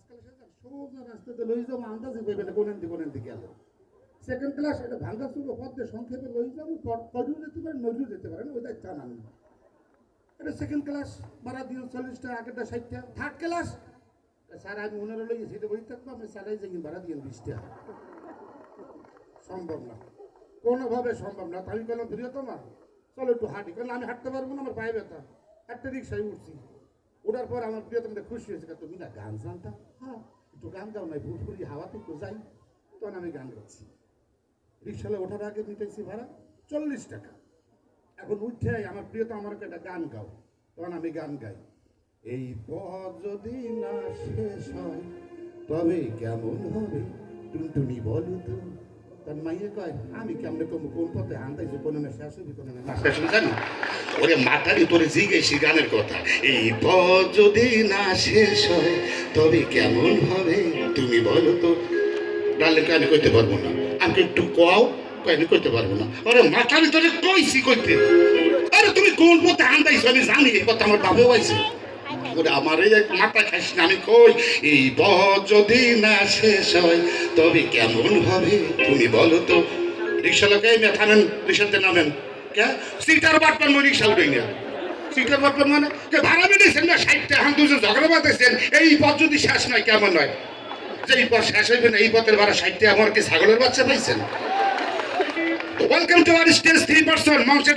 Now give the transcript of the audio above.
সোজা রাস্তাতে লই যাবো, আন্দাজে পাইবে না কোন দিকে গেল। সেকেন্ড ক্লাস এটা ভাঙ্গা চুরো পথে সংক্ষেপে লই যাবো, পরেও যেতে পারেন, নজরও যেতে পারেন, ওই দায়িত্ব আনান না। এটা সেকেন্ড ক্লাস, ভাড়া দিও 40 টাকা, আগেরটা 60 টাকা। থার্ড ক্লাস স্যার আমি 15 লই গেছি, এটা বই থাকবো, আপনি স্যারাই যে ভাড়া দিয়েন 20 টাকা। সম্ভব না, কোনোভাবে সম্ভব না। আমি বললাম প্রিয়তমা চলো একটু হাঁটি, কারণ আমি হাঁটতে পারবো না, আমার পায়ে ব্যথা। একটা রিক্সায় উঠছি, ওঠার পর আমার প্রিয়তমটা খুশি হয়েছে, তুমি না গান জানতা? হ্যাঁ, একটু গান গাও নাই, ভোজপুরি হাওয়াতে একটু যাই। তখন আমি গান গাচ্ছি। রিক্সালে ওঠার আগে নিতেছি ভাড়া 40 টাকা। এখন উঠে আমার প্রিয়তম আমার একটা গান গাও, তখন আমি গান গাই। এই পথ যদি না শেষ হয় তবে কেমন হবে টুনটুনি বলো তো। তার মাইয়ে কয় আমি কেমনে কম কোন পথে হান্তাইছি, কোনো না শেষ হবি, কোনো না শেষ হবি জানি। ওরে মাথারি তোরে জিজ্ঞেসি গানের কথা, এই পথ যদি না শেষ হয় তবে কেমন হবে তুমি বলো তো। ডালে আমি কইতে পারবো না, আমাকে একটু কও, আমি কইতে পারবো না। ওরে মাথারি তোরে কইছি কইতে, আরে তুমি কোন পথে হান্তাইছো আমি জানি, এই কথা আমার বাপেও আইছে। আমার এই মাথা খাইস না, আমি কই এই পথ যদি না শেষ হয় তবে কেমন হবে তুমি বলো তো। রিক্সা লোকে থামেন, রিক্সাতে নামেন। কে সিটার বাটপান মই রিক্সা উঠে না, সিটার বাটপান মানে কে ভাড়া বেঁধেছেন না 60 টাকা, দুজন ঝগড়া বাঁধেছেন। এই পথ যদি শেষ নয় কেমন নয়, যে এই পথ শেষ হইবে না, এই পথের ভাড়া 60 টাকা, আমার কি ছাগলের বাচ্চা পাইছেন? Welcome to our stage 3 person